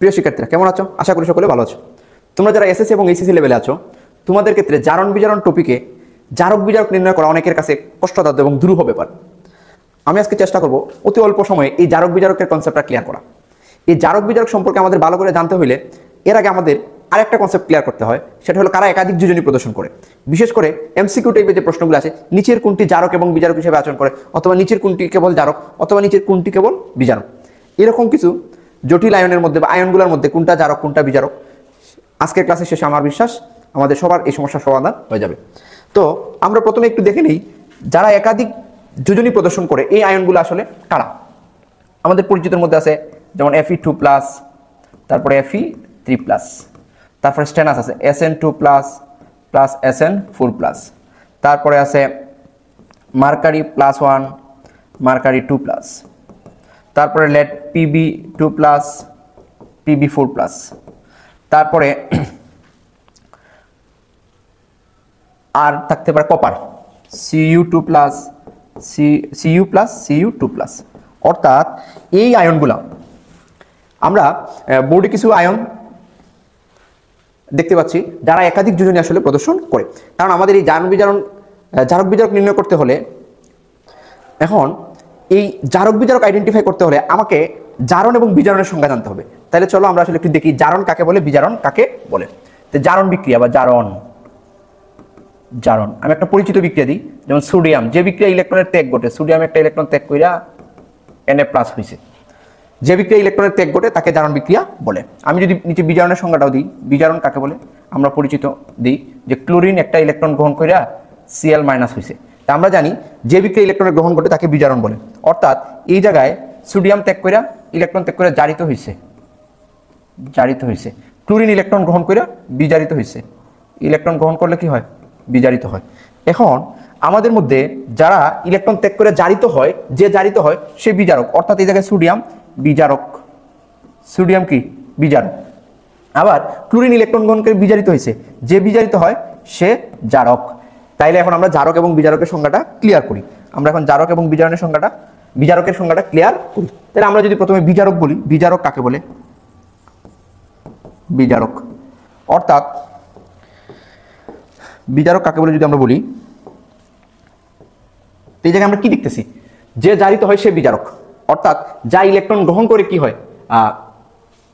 প্রিয় শিক্ষার্থীরা কেমন আছো? আশা করি সকলে ভালো আছো। তোমরা যারা এসএসসি এবং এইচএসসি লেভেলে আছো, তোমাদের ক্ষেত্রে জারণ বিজারণ টপিকে জারক বিজারক নির্ণয় করা অনেকের কাছে কষ্টসাধ্য এবং দুরূহ ব্যাপার। আমি আজকে চেষ্টা করব অতি অল্প সময়ে এই জারক বিজারকের কনসেপ্টটা ক্লিয়ার করা। এই জারক বিজারক সম্পর্কে আমাদের ভালো করে জানতে হলে এর আগে আমাদের আরেকটা কনসেপ্ট ক্লিয়ার করতে হয়, সেটা হলো কারা একাধিক যোজনী প্রদর্শন করে। বিশেষ করে এমসিকিউ টাইপের যে প্রশ্নগুলো আছে, নিচের কোনটি জারক এবং বিজারক হিসেবে আচরণ করে, অথবা নিচের কোনটি কেবল জারক, অথবা নিচের কোনটি কেবল বিজারক, এরকম কিছু জটিল আয়নের মধ্যে বা আয়নগুলোর মধ্যে কোনটা জারক কোনটা বিজারক, আজকের ক্লাসের শেষে আমার বিশ্বাস আমাদের সবার এই সমস্যার সমাধান হয়ে যাবে। তো আমরা প্রথমে একটু দেখে নিই যারা একাধিক যোজনী প্রদর্শন করে এই আয়নগুলো আসলে কারা। আমাদের পরিচিতের মধ্যে আছে যেমন Fe2+, তারপরে Fe3+, তারপরে স্টেনাস আছে Sn2+ প্লাস Sn4+, তারপরে আছে মার্কারি+1 মার্কারি2+, তারপরে লেড Pb2+, Pb4+, তারপরে আর থাকতে পারে কপার Cu2+, Cu+, অর্থাৎ এই আয়নগুলো আমরা বোর্ডে কিছু আয়ন দেখতে পাচ্ছি যারা একাধিক যোজনী আসলে প্রদর্শন করে। কারণ আমাদের এই জারক বিজারক নির্ণয় করতে হলে, এখন এই জারক বিজারক আইডেন্টিফাই করতে হলে আমাকে জারণ এবং বিজারণের সংজ্ঞা জানতে হবে। তাহলে চলো আমরা আসলে একটু দেখি জারণ কাকে বলে, বিজারণ কাকে বলে। তো জারণ বিক্রিয়া বা জারণ আমি একটা পরিচিত বিক্রিয়া দিই, যেমন সোডিয়াম, যে বিক্রিয়া ইলেকট্রনের ত্যাগ ঘটে, সোডিয়াম একটা ইলেকট্রন ত্যাগ কইরা Na+ হয়েছে, যে বিক্রিয়া ইলেকট্রনের ত্যাগ ঘটে তাকে জারণ বিক্রিয়া বলে। আমি যদি নিচে বিজারণের সংজ্ঞাটাও দিই, বিজারণ কাকে বলে আমরা পরিচিত দিই যে ক্লোরিন একটা ইলেকট্রন গ্রহণ কইরা Cl- হয়েছে। তা আমরা জানি যে বিক্রিয়া ইলেকট্রনের গ্রহণ ঘটে তাকে বিজারণ বলে। অর্থাৎ এই জায়গায় সোডিয়াম ত্যাগ কইরা ইলেকট্রন ত্যাগ করে জারিত হয়েছে, ক্লোরিন ইলেকট্রন গ্রহণ করে বিজারিত হয়েছে। ইলেকট্রন গ্রহণ করলে কি হয়? বিজারিত হয়। এখন আমাদের মধ্যে যারা ইলেকট্রন ত্যাগ করে জারিত হয়, যে জারিত হয় সে বিজারক, অর্থাৎ এই জায়গায় সোডিয়াম বিজারক, সোডিয়াম কি বিজারক। আবার ক্লোরিন ইলেকট্রন গ্রহণ করে বিজারিত হয়েছে, যে বিজারিত হয় সে জারক। তাইলে এখন আমরা জারক এবং বিজারকের সংজ্ঞাটা ক্লিয়ার করি। আমরা এখন জারক এবং বিজারকের সংজ্ঞাটা ক্লিয়ার করি। তাহলে আমরা যদি প্রথমে বিজারক বলি, বিজারক কাকে বলে? বিজারক অর্থাৎ বিজারক কাকে বলে যদি আমরা বলি, এই জায়গায় আমরা কি দেখতেছি? যে জারিত হয় সে বিজারক, অর্থাৎ যা ইলেকট্রন গ্রহণ করে কি হয়,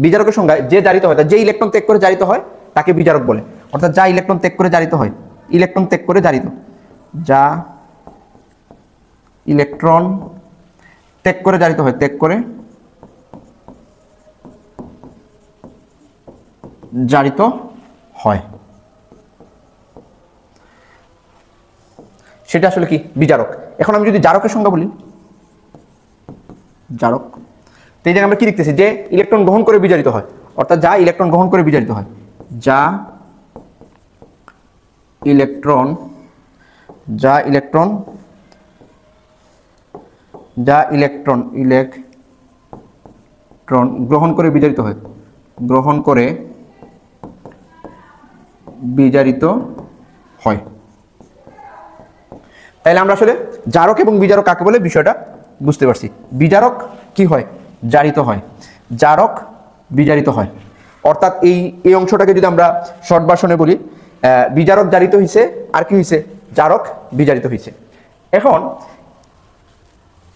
বিজারকের সংজ্ঞায় যে জারিত হয়, যে ইলেকট্রন ত্যাগ করে জারিত হয় তাকে বিজারক বলে। অর্থাৎ যা ইলেকট্রন ত্যাগ করে জারিত হয়, ইলেকট্রন ত্যাগ করে জারিত, যা ইলেকট্রন ত্যাগ করে জারিত হয়, ত্যাগ করে জারিত হয়, সেটা আসলে কি? বিজারক। এখন আমি যদি জারকের সংজ্ঞা বলি, জারক, তো এই জায়গায় আমরা কি দেখতেছি? যে ইলেকট্রন গ্রহণ করে বিজারিত হয়, অর্থাৎ যা ইলেকট্রন গ্রহণ করে বিজারিত হয়, যা ইলেকট্রন গ্রহণ করে বিজারিত হয়, গ্রহণ করে বিজারিত হয়। তাইলে আমরা আসলে জারক এবং বিজারক কাকে বলে বিষয়টা বুঝতে পারছি। বিজারক কি হয়? জারিত হয়, জারক বিজারিত হয়। অর্থাৎ এই অংশটাকে যদি আমরা শর্ট ভার্সনে বলি, বিজারক জারিত হয়েছে, আর কি হয়েছে? জারক বিজারিত হয়েছে। এখন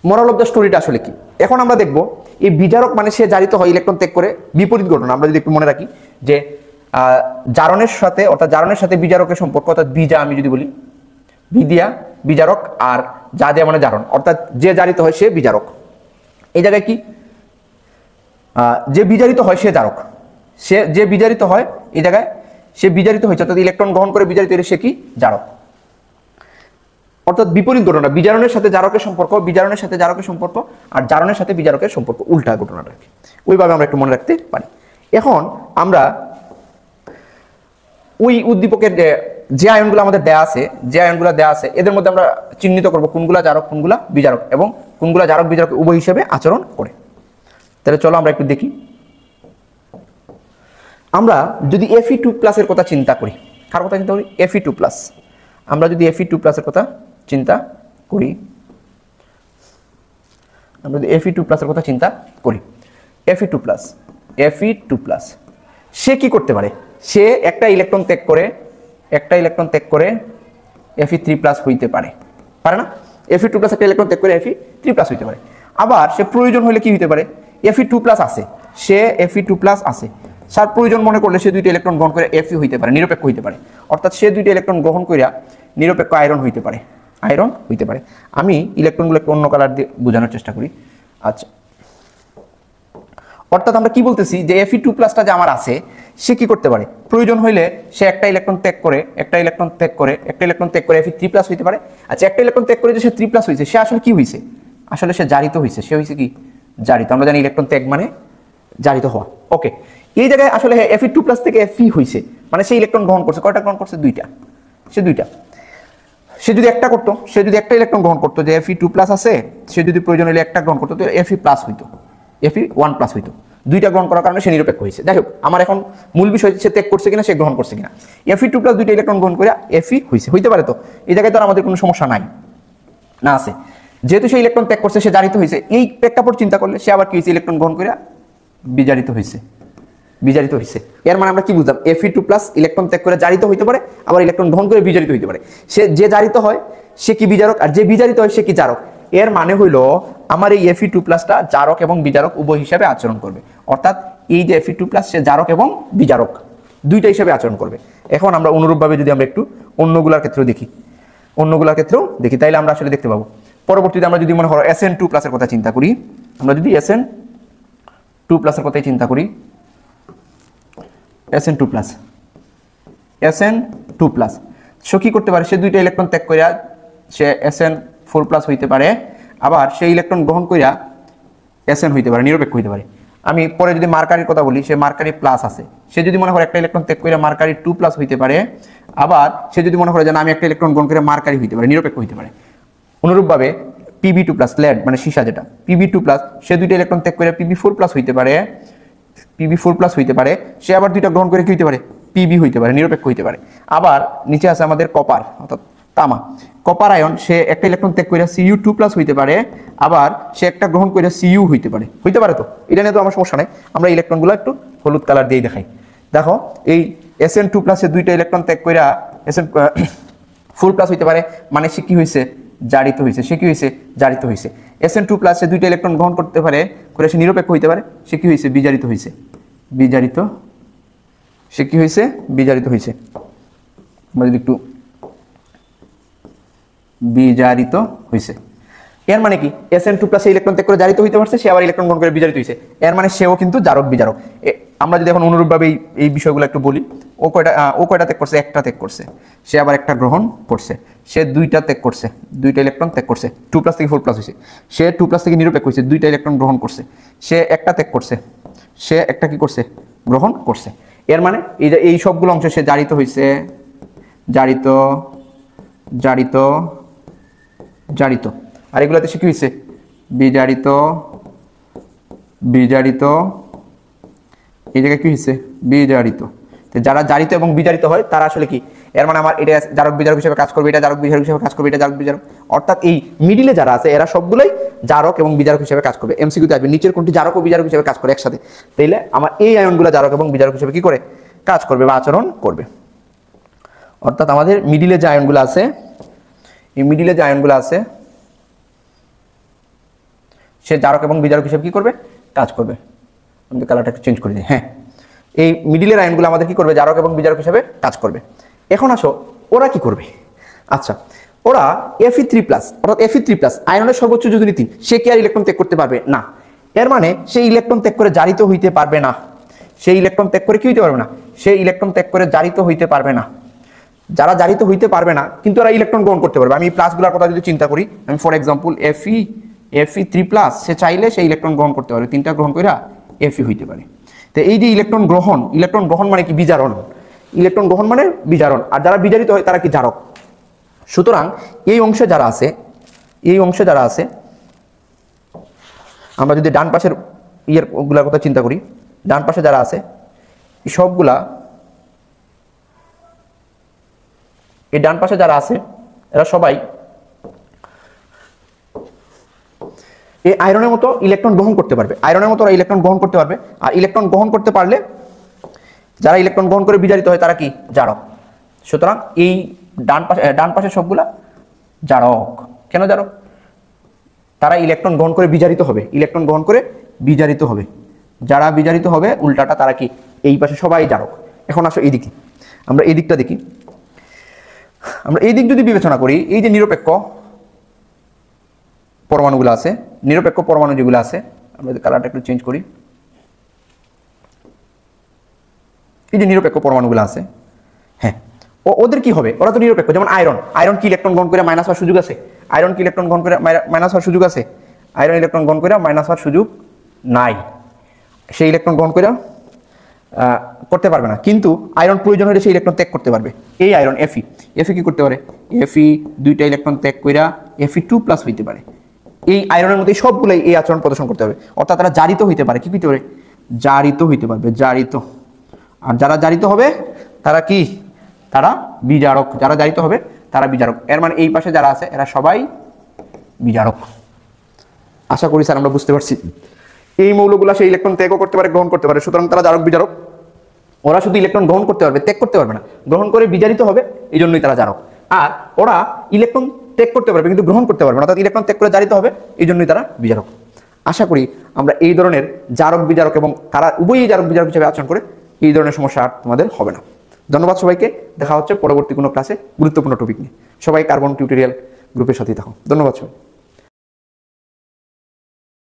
মোরাল অফ দ্য স্টোরিটা আসলে কি? এখন আমরা দেখব এই বিজারক মানে সে জারিত হয় ইলেকট্রন ত্যাগ করে, বিপরীত ঘটনা। আমরা যদি একটু মনে রাখি যে জারণের সাথে বিজারকের সম্পর্ক, অর্থাৎ বিজা আমি যদি বলি, বিদিয়া বিজারক, আর যা দেয়া মানে জারণ, অর্থাৎ যে জারিত হয় সে বিজারক। এই জায়গায় কি? যে বিজারিত হয় সে জারক, যে বিজারিত হয়, এই জায়গায় সে বিজারিত হয়েছে, অর্থাৎ ইলেকট্রন গ্রহণ করে বিজারিত হলে সে কি? জারক। অর্থাৎ বিপরীত ঘটনা, বিজারণের সাথে জারকের সম্পর্ক, বিজারণের সাথে জারকের সম্পর্ক, আর জারণের সাথে বিজারকের সম্পর্ক, উল্টা ঘটনাটা। ওইভাবে আমরা একটু মনে রাখতে পারি। এখন আমরা ওই উদ্দীপকের যে আয়নগুলো আমাদের দেয়া আছে, এদের মধ্যে আমরা চিহ্নিত করব কোনগুলা জারক কোনগুলা বিজারক, এবং কোনগুলা জারক বিজারক উভয় হিসেবে আচরণ করে। তাহলে চলো আমরা একটু দেখি। আমরা যদি Fe2+ এর কথা চিন্তা করি, কার কথা চিন্তা করি? Fe2+। আমরা যদি Fe2+ এর কথা চিন্তা করি, Fe2+ এর কথা চিন্তা করি, Fe2+, Fe2+। সে কি করতে পারে? সে একটা ইলেকট্রন ত্যাগ করে Fe3+ হইতে পারে না? Fe2+ একটা ইলেকট্রন ত্যাগ করে Fe3+ হইতে পারে। আবার সে প্রয়োজন হলে কি হইতে পারে? Fe2+ আছে, সে Fe2+ আছে, তার প্রয়োজন মনে করলে সে দুইটা ইলেকট্রন গ্রহণ করে Fe হইতে পারে, নিরপেক্ষ হইতে পারে। অর্থাৎ সে দুইটা ইলেকট্রন গ্রহণ করিয়া নিরপেক্ষ আয়রন হইতে পারে, আমি ইলেকট্রনগুলো একটু অন্য কালার দিয়ে বোঝানোর চেষ্টা করি। আচ্ছা, অর্থাৎ আমরা কি বলতেছি যে Fe2+টা যে আমার আছে, সে কি করতে পারে? প্রয়োজন হইলে সে একটা ইলেকট্রন ত্যাগ করে Fe3+ হইতে পারে। আচ্ছা, একটা ইলেকট্রন ত্যাগ করে যে সে 3+ হইছে, সে আসলে কি হইছে? আসলে সে জারিত হইছে। সে হইছে কি? জারিত। আমরা জানি ইলেকট্রন ত্যাগ মানে জারিত হওয়া। ওকে, এই জায়গায় আসলে Fe2+ থেকে Fe হইছে, মানে সে ইলেকট্রন গ্রহণ করছে। কয়টা গ্রহণ করছে? দুইটা। সে যদি একটা করতো, সে যদি একটা ইলেকট্রন গ্রহণ করতো যে Fe2+ আছে, সে যদি প্রয়োজন হলে একটা গ্রহণ করতো, তো Fe+ হইতো, Fe1+ হইতো। দুইটা গ্রহণ করার কারণে সে নিরপেক্ষ হয়েছে। যাই হোক, আমার এখন মূল বিষয় সে ত্যাগ করছে কিনা, সে গ্রহণ করছে কিনা। Fe2+ দুইটা ইলেকট্রন গ্রহণ করে Fe হইতে পারে। তো এই জায়গায় তো আমাদের কোনো সমস্যা নাই, না আছে। যেহেতু সে ইলেকট্রন ত্যাগ করছে, সে জারিত হয়েছে, এই প্রেক্ষাপট চিন্তা করলে সে আবার কি হয়েছে? ইলেকট্রন গ্রহণ করে বিজারিত হয়েছে। এর মানে আমরা কি বুঝলাম? Fe2+ ইলেকট্রন ত্যাগ করে জারিত হইতে পারে, আবার ইলেকট্রন গ্রহণ করে বিজারিত হইতে পারে। সে যে জারিত হয় সে কি বিজারক, আর যে বিজারিত হয় সে কি জারক। এর মানে হইলো আমার এই Fe2+টা জারক এবং বিজারক উভয় হিসাবে আচরণ করবে। অর্থাৎ এই যে Fe2+ সে জারক এবং বিজারক দুইটা হিসাবে আচরণ করবে। এখন আমরা অনুরূপভাবে যদি আমরা একটু অন্যগুলোর ক্ষেত্রেও দেখি, তাইলে আমরা আসলে দেখতে পাবো। পরবর্তীতে আমরা যদি মনে করো Sn2+ এর কথা চিন্তা করি, Sn2+, সে কি করতে পারে? সে দুইটা ইলেকট্রন ত্যাগ করিয়া সে Sn4+ হইতে পারে, আবার সেই ইলেকট্রন গ্রহণ করিয়া Sn হইতে পারে, নিরপেক্ষ হইতে পারে। আমি পরে যদি মার্কারির কথা বলি, সে মার্কারি প্লাস আছে, সে যদি মনে করে একটা ইলেকট্রন ত্যাগ করিয়া মার্কারি 2+ হইতে পারে, আবার সে যদি মনে করে যে আমি একটা ইলেকট্রন গ্রহণ করে মার্কারি হইতে পারে, নিরপেক্ষ হইতে পারে। অনুরূপভাবে Pb2+, লেড মানে সীসা যেটা, Pb2+, সে দুইটা ইলেকট্রন ত্যাগ করে Pb4+ হইতে পারে, সে আবার দুইটা গ্রহণ করে কি হইতে পারে? Pb হইতে পারে, নিরপেক্ষ হইতে পারে। আবার নিচে আছে আমাদের কপার, অর্থাৎ তামা, কপার আয়ন, সে একটা ইলেকট্রন ত্যাগ করে Cu2+ হইতে পারে, আবার সে একটা গ্রহণ করে Cu হইতে পারে। তো এটা নিয়ে তো আমার সমস্যা নাই। আমরা ইলেকট্রনগুলো একটু হলুদ কালার দিয়ে দেখাই। দেখো, এই Sn2+ এর দুইটা ইলেকট্রন ত্যাগ করে Sn4+ হইতে পারে, মানে সে কি হয়েছে? জারিত হয়েছে। Sn2+ এ দুইটা ইলেকট্রন গ্রহণ করতে পারে, করে সে নিরপেক্ষ হইতে পারে, সে কি হয়েছে? বিজারিত হয়েছে। আমরা যদি একটু বিজারিত হয়েছে, এর মানে কি? Sn2+ ইলেকট্রন ত্যাগ করে জারিত হইতে পারছে, সে আবার ইলেকট্রন গ্রহণ করে বিজারিত হয়েছে। এর মানে সেও কিন্তু জারক বিজারক। আমরা যদি এখন অনুরূপভাবে এই বিষয়গুলো একটু বলি, ও কয়টা ত্যাগ করছে? একটা ত্যাগ করছে। সে আবার একটা গ্রহণ করছে। সে দুইটা ত্যাগ করছে, দুইটা ইলেকট্রন ত্যাগ করছে। 2+ থেকে 4+ হয়েছে। সে 2+ থেকে নিরপেক্ষ হয়েছে, দুইটা ইলেকট্রন গ্রহণ করছে। সে একটা ত্যাগ করছে, সে একটা কি করছে? গ্রহণ করছে। এর মানে এই সবগুলো অংশে সে জারিত হয়েছে, জারিত। আর এগুলোতে সে কি হয়েছে? বিজারিত। এই জায়গায় কি হয়েছে? বিজারিত। যারা জারিত এবং বিজারিত হয় তারা আসলে কি? এর মানে আমার এটা জারক বিজারক হিসেবে কাজ করবে, এটা জারক বিজারক হিসেবে কাজ করবে, এটা জারক বিজারক। অর্থাৎ এই মিডিলে যারা আছে এরা সবগুলোই জারক এবং বিজারক হিসেবে কাজ করবে। এমসিকিউতে আসবে নিচের কোনটি জারক ও বিজারক হিসেবে কাজ করে একসাথে, তাইলে আমার এই আয়নগুলো জারক এবং বিজারক হিসেবে কি করে কাজ করবে বা আচরণ করবে। অর্থাৎ আমাদের মিডিলে যে আয়নগুলো আছে, এই মিডিলে যে আয়নগুলো আছে সে জারক এবং বিজারক হিসেবে কি করবে? কাজ করবে। আমি কালারটা একটু চেঞ্জ করে দিই। হ্যাঁ, এই মিডিলের আয়নগুলো আমাদের কি করবে? জারক এবং বিজারক হিসেবে কাজ করবে। এখন আসো ওরা কি করবে। আচ্ছা, ওরা Fe3+, অর্থাৎ Fe3+ আয়নের সর্বোচ্চ যোজনী 3, সে কি আর ইলেকট্রন ত্যাগ করতে পারবে না? এর মানে সেই ইলেকট্রন ত্যাগ করে জারিত হইতে পারবে না। সেই ইলেকট্রন ত্যাগ করে কি হইতে পারবে না? সেই ইলেকট্রন ত্যাগ করে জারিত হইতে পারবে না। যারা জারিত হইতে পারবে না কিন্তু ওরা ইলেকট্রন গ্রহণ করতে পারবে। আমি এই প্লাসগুলোর কথা যদি চিন্তা করি, আমি ফর এক্সাম্পল Fe3+, সে চাইলে সেই ইলেকট্রন গ্রহণ করতে পারবে, 3টা গ্রহণ করে Fe হইতে পারে। তো এই যে ইলেকট্রন গ্রহণ মানে কি? বিজারণ। ইলেকট্রন গ্রহণ মানে বিজারণ। আর যারা বিজারিত হয় তারা কি? জারক। সুতরাং এই অংশে যারা আছে, আমরা যদি ডান পাশের গুলার কথা চিন্তা করি, ডান পাশে যারা আছে সবগুলা, এই ডান পাশে যারা আছে এরা সবাই এই আয়রনের মতো ইলেকট্রন গ্রহণ করতে পারবে, আয়রনের মতো ওরা ইলেকট্রন গ্রহণ করতে পারবে। আর ইলেকট্রন গ্রহণ করতে পারলে যারা ইলেকট্রন গ্রহণ করে বিজারিত হয় তারা কি জারক। সুতরাং এই ডান পাশের সবগুলা জারক। কেন জারক? তারা ইলেকট্রন গ্রহণ করে বিজারিত হবে, ইলেকট্রন গ্রহণ করে বিজারিত হবে। যারা বিজারিত হবে উল্টাটা তারা কি এই পাশে সবাই জারক। এখন আসো এই দিকে, আমরা এই দিকটা দেখি। আমরা এই দিক যদি বিবেচনা করি, এই যে নিরপেক্ষ পরমাণুগুলো আছে, নিরপেক্ষ পরমাণু যেগুলো আছে, আমরা কালারটা একটু চেঞ্জ করি। এই যে নিরপেক্ষ পরমাণুগুলো আছে, হ্যাঁ, ওদের কি হবে? ওরা তো নিরপেক্ষ। যেমন আয়রন, আয়রন কি ইলেকট্রন গ্রহণ করে মাইনাস হওয়ার সুযোগ আছে? আয়রন কি ইলেকট্রন গ্রহণ করে মাইনাস হওয়ার সুযোগ আছে? আয়রন ইলেকট্রন গ্রহণ করে মাইনাস হওয়ার সুযোগ নাই, সেই ইলেকট্রন গ্রহণ করে করতে পারবে না। কিন্তু আয়রন প্রয়োজন হলে সেই ইলেকট্রন ত্যাগ করতে পারবে। এই আয়রন এফি, এফি কি করতে পারে? এফি দুইটা ইলেকট্রন ত্যাগ কইরা Fe2+ হইতে পারে। এই আয়রনের মধ্যে সবগুলাই এই আচরণ প্রদর্শন করতে পারবে, অর্থাৎ তারা জারিত হইতে পারে। কি হইতে পারে? জারিত হইতে পারবে, জারিত। আর যারা জারিত হবে তারা কি? তারা বিজারক। যারা জারিত হবে তারা বিজারক। এর মানে এই পাশে যারা আছে এরা সবাই বিজারক। আশা করি স্যার আমরা বুঝতে পারছি। এই মৌলগুলা সেই ইলেকট্রন ত্যাগও করতে পারে, গ্রহণ করতে পারে, সুতরাং তারা জারক বিজারক। ওরা শুধু ইলেকট্রন গ্রহণ করতে পারবে, ত্যাগ করতে পারবে না। গ্রহণ করে বিজারিত হবে, এই জন্যই তারা জারক। আর ওরা ইলেকট্রন ত্যাগ করতে পারবে কিন্তু গ্রহণ করতে পারবে না, অর্থাৎ ইলেকট্রন ত্যাগ করে জারিত হবে, এই জন্যই তারা বিজারক। আশা করি আমরা এই ধরনের জারক বিজারক এবং তারা উভয়ই জারক বিজারক হিসেবে আচরণ করে, এই ধরনের সমস্যা আর তোমাদের হবে না। ধন্যবাদ সবাইকে। দেখা হচ্ছে পরবর্তী কোনো ক্লাসে গুরুত্বপূর্ণ টপিক নিয়ে। সবাই কার্বন টিউটোরিয়াল গ্রুপের সাথেই থাকো। ধন্যবাদ সবাই।